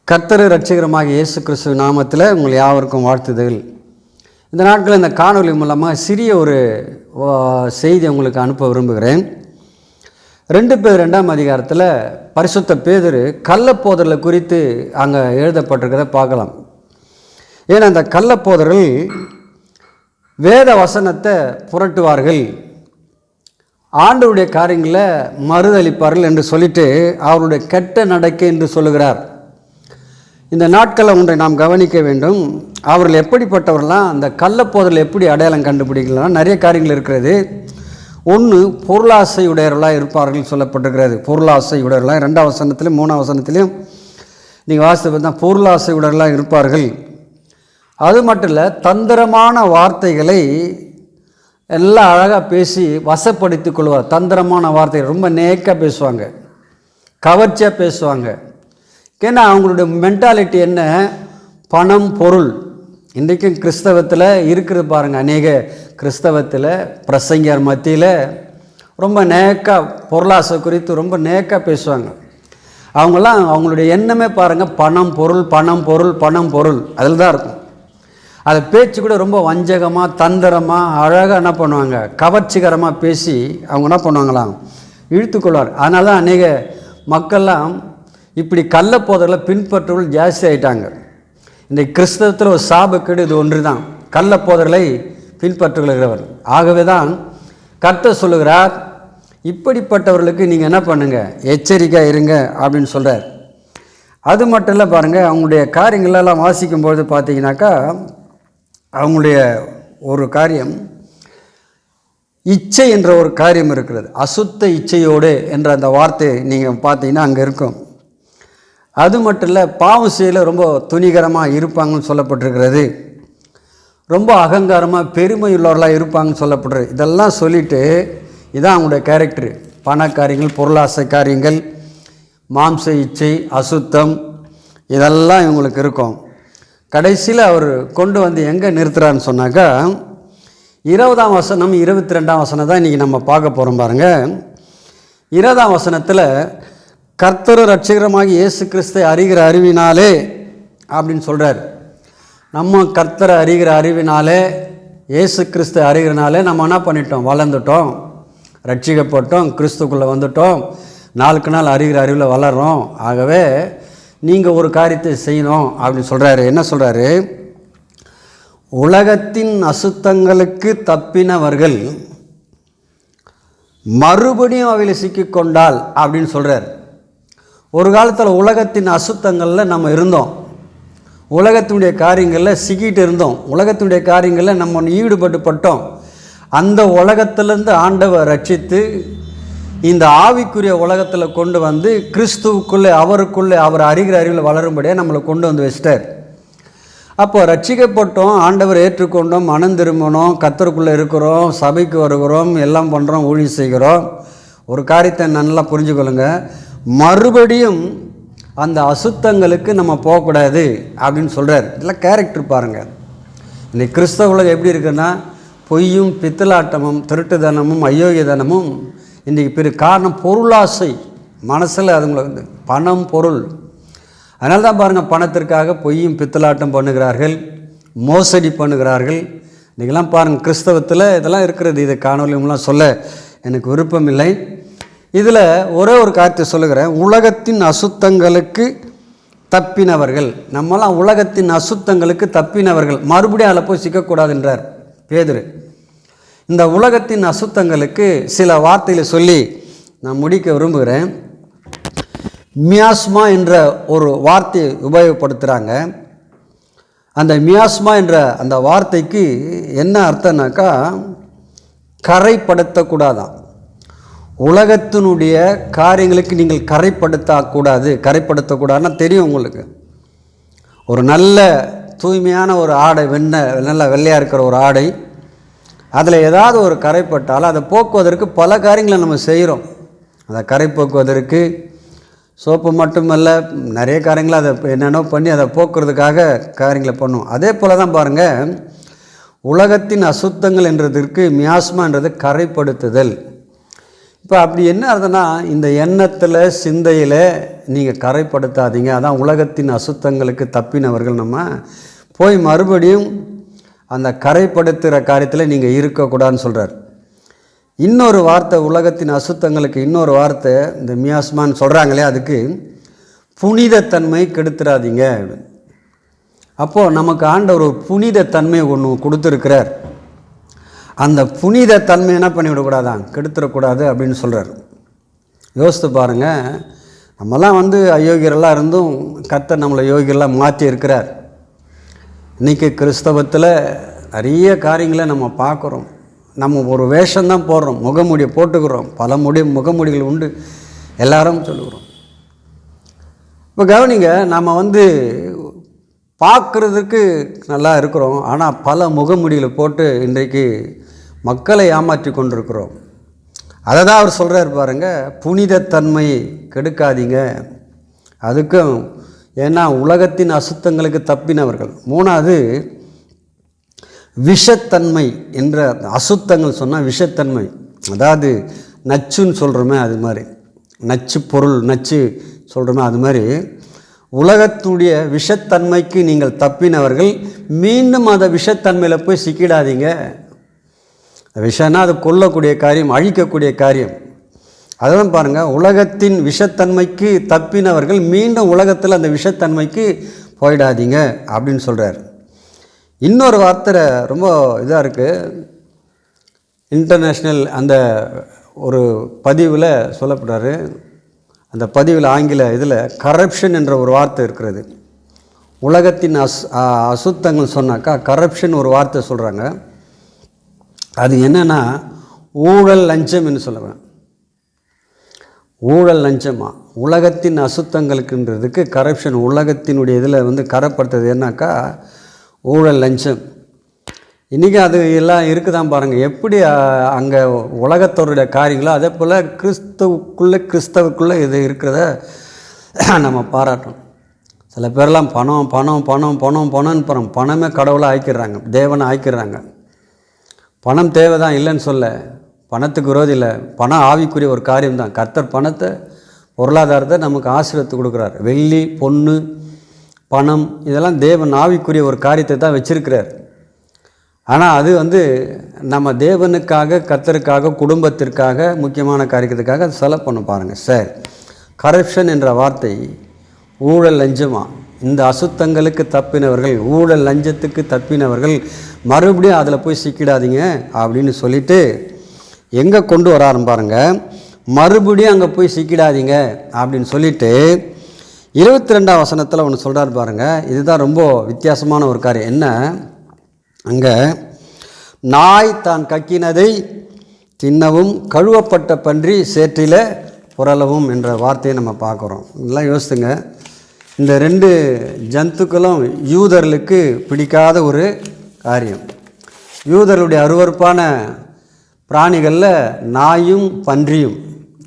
கர்த்தர் இரட்சகருமாகிய இயேசு கிறிஸ்து நாமத்தில் உங்கள் யாவருக்கும் வாழ்த்துதல். இந்த நாட்களில் இந்த காணொலி மூலமாக சிறிய ஒரு செய்தி உங்களுக்கு அனுப்ப விரும்புகிறேன். 2 பேர் 2ஆம் அதிகாரத்தில் பரிசுத்த பேதுரு கள்ளப்போதர்களை குறித்து அங்கே எழுதப்பட்டிருக்கிறத பார்க்கலாம். ஏன்னா அந்த கள்ளப்போதர்கள் வேத வசனத்தை புரட்டுவார்கள், ஆண்டவருடைய காரியங்களை மறுதளிப்பார்கள் என்று சொல்லிட்டு அவருடைய கெட்ட நடக்கை என்று சொல்லுகிறார். இந்த நாட்களில் ஒன்றை நாம் கவனிக்க வேண்டும். அவர்கள் எப்படிப்பட்டவர்களாம், அந்த கள்ளப்போதல் எப்படி அடையாளம் கண்டுபிடிக்கலாம்? நிறைய காரியங்கள் இருக்கிறது. ஒன்று, பொருளாசை உடையவர்களாக இருப்பார்கள் சொல்லப்பட்டிருக்கிறது. பொருளாசை உடையவர்களாக 2ஆம் வசனத்திலும் 3ஆம் வசனத்திலையும் நீங்கள் வாசித்து பார்த்தா பொருளாசை உடையவர்களாக இருப்பார்கள். அது மட்டும் இல்லை, தந்திரமான வார்த்தைகளை எல்லாம் அழகாக பேசி வசப்படுத்தி கொள்வார். தந்திரமான வார்த்தைகள் ரொம்ப நேக்காக பேசுவாங்க, கவர்ச்சியாக பேசுவாங்க. ஏன்னா அவங்களுடைய மென்டாலிட்டி என்ன? பணம், பொருள். இன்றைக்கும் கிறிஸ்தவத்தில் இருக்கிறது பாருங்கள். அநேக கிறிஸ்தவத்தில் பிரசங்கர் மத்தியில் ரொம்ப நேக்காக பொருளாசை குறித்து ரொம்ப நேக்காக பேசுவாங்க. அவங்களாம் அவங்களுடைய எண்ணமே பாருங்கள், பணம் பொருள், பணம் பொருள், பணம் பொருள், அதில் தான் இருக்கும். அதை பேச்சு கூட ரொம்ப வஞ்சகமாக, தந்திரமாக, அழகாக என்ன பண்ணுவாங்க, கவர்ச்சிகரமாக பேசி அவங்க என்ன பண்ணுவாங்களாம், இழுத்துக்கொள்வார். அதனால தான் அநேக மக்கள்லாம் இப்படி கள்ளப்போதர்களை பின்பற்றுவர்கள் ஜாஸ்தி ஆகிட்டாங்க. இந்த கிறிஸ்தவத்தில் ஒரு சாபக்கேடு இது ஒன்று தான், கள்ளப்போதர்களை பின்பற்றுகிறவர். ஆகவே தான் கர்த்தர் சொல்லுகிறார், இப்படிப்பட்டவர்களுக்கு நீங்கள் என்ன பண்ணுங்கள், எச்சரிக்கையாக இருங்க அப்படின்னு சொல்கிறார். அது மட்டும் இல்லை பாருங்கள், அவங்களுடைய காரியங்களெல்லாம் வாசிக்கும்பொழுது பார்த்தீங்கன்னாக்கா அவங்களுடைய ஒரு காரியம், இச்சை என்ற ஒரு காரியம் இருக்கிறது. அசுத்த இச்சையோடு என்ற அந்த வார்த்தை நீங்கள் பார்த்தீங்கன்னா அங்கே இருக்கும். அது மட்டும் இல்லை, பாவம் செய்யல ரொம்ப துணிகரமாக இருப்பாங்கன்னு சொல்லப்பட்டிருக்கிறது. ரொம்ப அகங்காரமாக பெருமையுள்ளவர்களாக இருப்பாங்கன்னு சொல்லப்படுறது. இதெல்லாம் சொல்லிவிட்டு இதான் அவங்களுடைய கேரக்டரு. பண காரியங்கள், பொருளாசை காரியங்கள், மாம்ச இச்சை, அசுத்தம், இதெல்லாம் இவங்களுக்கு இருக்கும். கடைசியில் அவர் கொண்டு வந்து எங்கே நிறுத்துகிறான்னு சொன்னாக்கா 20ஆம் வசனம் 22ஆம் வசனம் தான் இன்றைக்கி நம்ம பார்க்க போகிறோம் பாருங்கள். 20ஆம் வசனத்தில் கர்த்தர் இரட்சகருமாகிய இயேசு கிறிஸ்தை அறிகிற அறிவினாலே அப்படின்னு சொல்கிறார். நம்ம கர்த்தரை அறிகிற அறிவினாலே, இயேசு கிறிஸ்தை அறிகிறனாலே நம்ம என்ன பண்ணிட்டோம், வளர்ந்துட்டோம், ரட்சிக்கப்பட்டோம், கிறிஸ்துக்குள்ளே வந்துட்டோம், நாளுக்கு நாள் அறிகிற அறிவில் வளர்கிறோம். ஆகவே நீங்கள் ஒரு காரியத்தை செய்யணும் அப்படின்னு சொல்கிறாரு. என்ன சொல்கிறாரு? உலகத்தின் அசுத்தங்களுக்கு தப்பினவர்கள் மறுபடியும் அவையில் சிக்கிக்கொண்டால் அப்படின்னு சொல்கிறார். ஒரு காலத்தில் உலகத்தின் அசுத்தங்களில் நம்ம இருந்தோம், உலகத்தினுடைய காரியங்களில் சிக்கிட்டு இருந்தோம், உலகத்தினுடைய காரியங்களில் நம்ம ஈடுபட்டுப்பட்டோம். அந்த உலகத்திலேருந்து ஆண்டவர் ரட்சித்து இந்த ஆவிக்குரிய உலகத்தில் கொண்டு வந்து கிறிஸ்துவுக்குள்ளே, அவருக்குள்ளே, அவர் அறிகிற அறிவில் வளரும்படியாக நம்மளை கொண்டு வந்து வச்சிட்டார். அப்போ ரட்சிக்கப்பட்டோம், ஆண்டவர் ஏற்றுக்கொண்டோம், மனம் திரும்பணும், கர்த்தருக்குள்ளே இருக்கிறோம், சபைக்கு வருகிறோம், எல்லாம் பண்ணுறோம், ஊழியம் செய்கிறோம். ஒரு காரியத்தை நல்லா புரிஞ்சுக்கொள்ளுங்க, மறுபடியும் அந்த அசுத்தங்களுக்கு நம்ம போகக்கூடாது அப்படின்னு சொல்கிறார். இதெல்லாம் கேரக்டர் பாருங்கள். இன்றைக்கி கிறிஸ்தவ உலகம் எப்படி இருக்குன்னா, பொய்யும் பித்தலாட்டமும் திருட்டுத்தனமும் அயோக்கியதனமும் இன்றைக்கி பெரிய காரணம். பொருளாசை மனசில் அதுங்களுக்கு பணம், பொருள். அதனால தான் பாருங்கள், பணத்திற்காக பொய்யும் பித்தலாட்டம் பண்ணுகிறார்கள், மோசடி பண்ணுகிறார்கள். இன்றைக்கெல்லாம் பாருங்கள் கிறிஸ்தவத்தில் இதெல்லாம் இருக்கிறது. இதை காணொலியெல்லாம் சொல்ல எனக்கு விருப்பம் இல்லை. இதில் ஒரே ஒரு காரியத்தை சொல்லுகிறேன். உலகத்தின் அசுத்தங்களுக்கு தப்பினவர்கள், நம்மளாம் உலகத்தின் அசுத்தங்களுக்கு தப்பினவர்கள், மறுபடியும் அதில் போய் சிக்கக்கூடாது என்றார் பேதுரு. இந்த உலகத்தின் அசுத்தங்களுக்கு சில வார்த்தைகளை சொல்லி நான் முடிக்க விரும்புகிறேன். மியாஸ்மா என்ற ஒரு வார்த்தையை உபயோகப்படுத்துகிறாங்க. அந்த மியாஸ்மா என்ற அந்த வார்த்தைக்கு என்ன அர்த்தம்னாக்கா, கரைப்படுத்தக்கூடாதான். உலகத்தினுடைய காரியங்களுக்கு நீங்கள் கரைப்படுத்தக்கூடாது. கரைப்படுத்தக்கூடாதுன்னா தெரியும் உங்களுக்கு. ஒரு நல்ல தூய்மையான ஒரு ஆடை, நல்ல வெள்ளையாக இருக்கிற ஒரு ஆடை, அதில் ஏதாவது ஒரு கரைப்பட்டாலும் அதை போக்குவதற்கு பல காரியங்களை நம்ம செய்கிறோம். அதை கரை போக்குவதற்கு சோப்பு மட்டுமல்ல, நிறைய காரியங்களை அதை என்னென்னோ பண்ணி அதை போக்குறதுக்காக காரியங்களை பண்ணுவோம். அதே போல் தான் பாருங்கள், உலகத்தின் அசுத்தங்கள் என்றதற்கு மியாஸ்மான்றது கரைப்படுத்துதல். இப்போ அப்படி என்ன அர்த்தம்னா, இந்த எண்ணத்தில், சிந்தையில் நீங்கள் கரைப்படுத்தாதீங்க. அதான் உலகத்தின் அசுத்தங்களுக்கு தப்பினவர்கள். நம்ம போய் மறுபடியும் அந்த கரைப்படுத்துகிற காரியத்தில் நீங்கள் இருக்கக்கூடாதுன்னு சொல்கிறார். இன்னொரு வார்த்தை, உலகத்தின் அசுத்தங்களுக்கு இன்னொரு வார்த்தை இந்த மியாஸ்மான்னு சொல்கிறாங்களே, அதுக்கு புனிதத்தன்மை கெடுத்துடாதீங்க. அப்போது நமக்கு ஆண்டவர் ஒரு புனிதத்தன்மை ஒன்று கொடுத்துருக்கிறார். அந்த புனிதத்தன்மை என்ன பண்ணிவிடக்கூடாதான், கெடுத்துடக்கூடாது அப்படின்னு சொல்கிறார். யோசித்து பாருங்கள், நம்மலாம் அயோக்கியரெல்லாம் இருந்தும் கர்த்தர் நம்மளை யோகியரெல்லாம் மாற்றி இருக்கிறார். இன்றைக்கி கிறிஸ்தவத்தில் நிறைய காரியங்களை நம்ம பார்க்குறோம். நம்ம ஒரு வேஷம்தான் போடுறோம், முகமூடியை போட்டுக்கிறோம். பல முகமூடிகள் உண்டு, எல்லாரும் சொல்லுகிறோம். இப்போ கவனிங்க, நம்ம பார்க்குறதுக்கு நல்லா இருக்கிறோம், ஆனால் பல முகமூடிகளை போட்டு இன்றைக்கு மக்களை ஏமாற்றி கொண்டிருக்கிறோம். அதை தான் அவர் சொல்கிறார் பாருங்கள், புனிதத்தன்மை கெடுக்காதீங்க. அதுக்கும் ஏன்னா உலகத்தின் அசுத்தங்களுக்கு தப்பினவர்கள். மூணாவது விஷத்தன்மை என்ற அசுத்தங்கள் சொன்னால் விஷத்தன்மை, அதாவது நச்சுன்னு சொல்கிறோமே அது மாதிரி, நச்சு பொருள் நச்சு சொல்கிறோமே அது மாதிரி உலகத்துடைய விஷத்தன்மைக்கு நீங்கள் தப்பினவர்கள். மீண்டும் அந்த விஷத்தன்மையில் போய் சிக்கிடாதீங்க. விஷம்னா அது கொல்லக்கூடிய காரியம், அழிக்கக்கூடிய காரியம். அதெல்லாம் பாருங்கள், உலகத்தின் விஷத்தன்மைக்கு தப்பினவர்கள் மீண்டும் உலகத்தில் அந்த விஷத்தன்மைக்கு போயிடாதீங்க அப்படின்னு சொல்கிறார். இன்னொரு வார்த்தை ரொம்ப இதாக இருக்குது. இன்டர்நேஷ்னல் அந்த ஒரு பதிவில் சொல்லப்படுறாரு. அந்த பதிவில் ஆங்கில இதில் கரப்ஷன் என்ற ஒரு வார்த்தை இருக்கிறது. உலகத்தின் அசுத்தங்கள் சொன்னாக்கா கரப்ஷன் ஒரு வார்த்தை சொல்கிறாங்க. அது என்னென்னா ஊழல் லஞ்சம்னு சொல்லுவேன். ஊழல் லஞ்சமா உலகத்தின் அசுத்தங்களுக்குன்றதுக்கு கரப்ஷன், உலகத்தினுடைய இதில் கரப்படுத்துறது என்னக்கா ஊழல் லஞ்சம். இன்றைக்கி அது எல்லாம் இருக்குதான் பாருங்கள். எப்படி அங்கே உலகத்தோருடைய காரியங்களோ அதே போல் கிறிஸ்தவுக்குள்ளே இது இருக்கிறத நம்ம பாராட்டணும். சில பேர்லாம் பணம் பணம் பணம் பணம் பணம்னு போகிறோம். பணமே கடவுளை ஆக்கிடுறாங்க, தேவனை ஆக்கிடுறாங்க. பணம் தேவை தான், இல்லைன்னு சொல்ல, பணத்துக்கு விரோதி இல்லை. பணம் ஆவிக்குரிய ஒரு காரியம்தான். கர்த்தர் பணத்தை, பொருளாதாரத்தை நமக்கு ஆசீர்வத்து கொடுக்குறார். வெள்ளி பொண்ணு பணம் இதெல்லாம் தேவன் ஆவிக்குரிய ஒரு காரியத்தை தான் வச்சிருக்கிறார். ஆனால் அது நம்ம தேவனுக்காக, கர்த்தருக்காக, குடும்பத்திற்காக, முக்கியமான காரியத்துக்காக அது செலவு பண்ண பாருங்கள். சார், கரப்ஷன் என்ற வார்த்தை ஊழல் லஞ்சமா, இந்த அசுத்தங்களுக்கு தப்பினவர்கள், ஊழல் லஞ்சத்துக்கு தப்பினவர்கள் மறுபடியும் அதில் போய் சிக்கிடாதீங்க அப்படின்னு சொல்லிட்டு எங்கே கொண்டு வர ஆரம்பிப்பாருங்க. மறுபடியும் அங்கே போய் சிக்கிடாதீங்க அப்படின்னு சொல்லிட்டு 22ஆம் வசனத்தில் ஒன்று சொல்கிறார் பாருங்கள். இதுதான் ரொம்ப வித்தியாசமான ஒரு காரியம். என்ன, அங்கே நாய் தான் கக்கினதை தின்னவும் கழுவப்பட்ட பன்றி சேற்றில் புரளவும் என்ற வார்த்தையை நம்ம பார்க்குறோம். இதெல்லாம் யோசித்துங்க. இந்த ரெண்டு ஜந்துக்களும் யூதர்களுக்கு பிடிக்காத ஒரு காரியம். யூதர்களுடைய அருவருப்பான பிராணிகளில் நாயும் பன்றியும்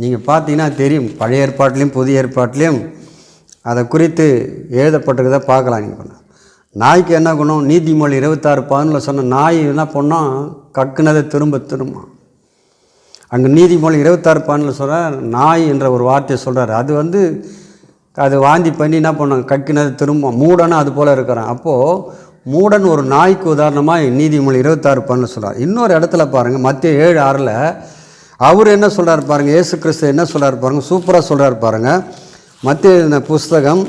நீங்கள் பார்த்தீங்கன்னா தெரியும். பழைய ஏற்பாட்டிலையும் புதிய ஏற்பாட்டிலையும் அதை குறித்து எழுதப்பட்டிருக்கதை பார்க்கலாம். நீங்கள் நாய்க்கு என்ன குணம்? நீதிமொழி 26:11 சொன்ன நாய் என்ன பண்ணோம், கக்குனதை திரும்ப திரும்ப. அங்கே நீதிமொழி 26:11 சொல்கிற நாய் என்ற ஒரு வார்த்தையை சொல்கிறார். அது வாந்தி பண்ணி என்ன பண்ணோம், கக்கினது திரும்ப. மூடனா அது போல் இருக்கிறான். அப்போது மூடன் ஒரு நாய்க்கு உதாரணமாக நீதிமொழி 26:11 சொல்கிறார். இன்னொரு இடத்துல பாருங்கள், மத்திய 7:6 அவர் என்ன சொல்கிறார் பாருங்கள், இயேசு கிறிஸ்து என்ன சொல்கிறார் பாருங்கள், சூப்பராக சொல்கிறார் பாருங்கள். மத்திய புஸ்தகம்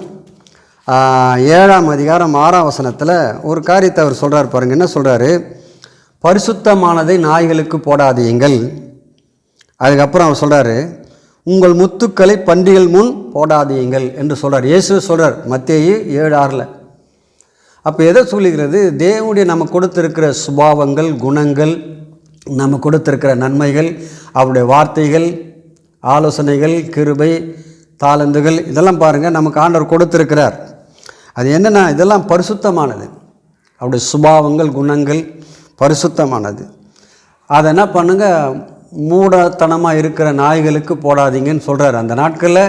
7ஆம் அதிகாரம் 6ஆம் வசனத்தில் ஒரு காரியத்தை அவர் சொல்கிறார் பாருங்கள். என்ன சொல்கிறாரு, பரிசுத்தமானதை நாய்களுக்கு போடாதீங்கள். அதுக்கப்புறம் அவர் சொல்கிறாரு, உங்கள் முத்துக்களை பன்றிகள் முன் போடாதீங்கள் என்று சொல்கிறார். இயேசு சொல்கிறார் மத்தேயு 7:6. அப்போ எதை சொல்லுகிறது, தேவனுடைய நம்ம கொடுத்திருக்கிற சுபாவங்கள், குணங்கள், நம்ம கொடுத்திருக்கிற நன்மைகள், அவருடைய வார்த்தைகள், ஆலோசனைகள், கிருபை, தாளந்துகள், இதெல்லாம் பாருங்கள் நமக்கு ஆண்டவர் கொடுத்திருக்கிறார். அது என்னென்னா இதெல்லாம் பரிசுத்தமானது. அவருடைய சுபாவங்கள், குணங்கள் பரிசுத்தமானது. அதை என்ன பண்ணுங்க, மூடத்தனமாக இருக்கிற நாய்களுக்கு போடாதீங்கன்னு சொல்கிறார். அந்த நாட்களில்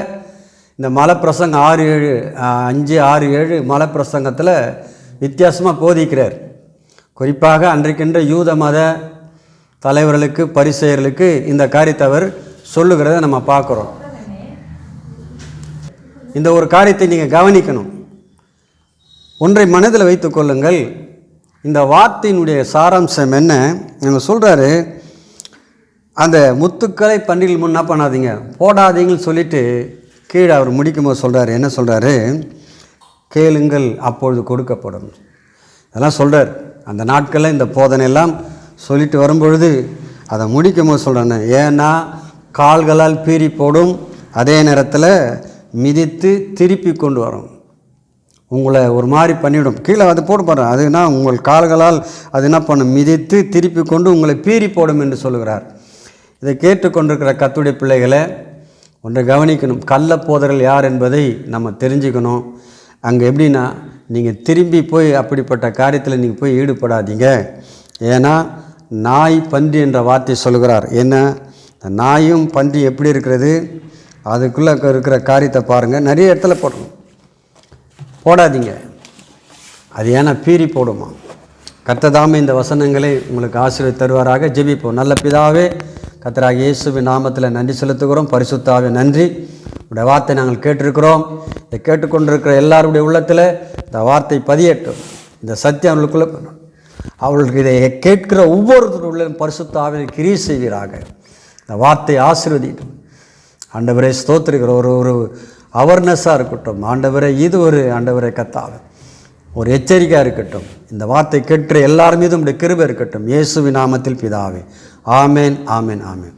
இந்த மலைப்பிரசங்கம் 5:6-7 மலைப்பிரசங்கத்தில் வித்தியாசமாக போதிக்கிறார். குறிப்பாக அன்றைக்கென்ற யூத மத தலைவர்களுக்கு, பரிசேயர்களுக்கு இந்த காரியத்தை அவர் சொல்லுகிறத நம்ம பார்க்குறோம். இந்த ஒரு காரியத்தை நீங்கள் கவனிக்கணும். ஒன்றை மனதில் வைத்து கொள்ளுங்கள். இந்த வார்த்தையினுடைய சாராம்சம் என்ன? நாங்கள் சொல்கிறாரு, அந்த முத்துக்களை பன்றிகள் முன்னா பண்ணாதீங்க, போடாதீங்கன்னு சொல்லிவிட்டு கீழே அவர் முடிக்கும்போது சொல்கிறாரு, என்ன சொல்கிறாரு? கேளுங்கள் அப்பொழுது கொடுக்கப்படும். அதெல்லாம் சொல்கிறார். அந்த நாட்களில் இந்த போதனையெல்லாம் சொல்லிட்டு வரும்பொழுது அதை முடிக்கும்போது சொல்கிறாங்க, ஏன்னா கால்களால் பீறி போடும், அதே நேரத்தில் மிதித்து திருப்பி கொண்டு வரும், உங்களை ஒரு மாதிரி பண்ணிவிடும். கீழே அது போட்டு போடுறேன், அதுனா உங்கள் கால்களால் அது என்ன பண்ணும்? மிதித்து திருப்பி கொண்டு உங்களை பீறி போடும் என்று சொல்லுகிறார். இதை கேட்டுக்கொண்டிருக்கிற கர்த்தருடைய பிள்ளைகளை ஒன்றை கவனிக்கணும். கள்ள போதர்கள் யார் என்பதை நம்ம தெரிஞ்சுக்கணும். அங்கே எப்படின்னா, நீங்கள் திரும்பி போய் அப்படிப்பட்ட காரியத்தில் நீங்கள் போய் ஈடுபடாதீங்க. ஏன்னா நாய் பன்றி என்ற வார்த்தை சொல்கிறார். என்ன, நாயும் பன்றி எப்படி இருக்கிறது, அதுக்குள்ளே இருக்கிற காரியத்தை பாருங்கள். நிறைய இடத்துல போடாதீங்க, அது ஏன்னா பீறி போடுமா. கர்த்ததாமே இந்த வசனங்களை உங்களுக்கு ஆசீர்வாதம் தருவாராக. ஜெபிப்போம். நல்ல பிதாவே, கர்த்தராகிய இயேசுவின் நாமத்தில் நன்றி செலுத்துகிறோம். பரிசுத்தாவே நன்றி. உடைய வார்த்தை நாங்கள் கேட்டிருக்கிறோம். இதை கேட்டுக்கொண்டிருக்கிற எல்லாருடைய உள்ளத்தில் இந்த வார்த்தை பதியட்டும். இந்த சத்தியம் அவர்களுக்குள்ளே அவர்களுக்கு இதை கேட்கிற ஒவ்வொருத்தருடைய பரிசுத்தாவே கிரியை செய்வீராக. இந்த வார்த்தை ஆசீர்வதிட்டும். ஆண்டவரே ஸ்தோத்திரிக்கிற ஒரு அவேர்னஸாக இருக்கட்டும். ஆண்டவரே இது ஒரு ஆண்டவரே கர்த்தாவே ஒரு எச்சரிக்கையாக இருக்கட்டும். இந்த வார்த்தை கேட்கிற எல்லார் மீதும் உடைய கிருபை இருக்கட்டும். இயேசுவின் நாமத்தில் பிதாவே. ஆமேன், ஆமேன், ஆமேன்.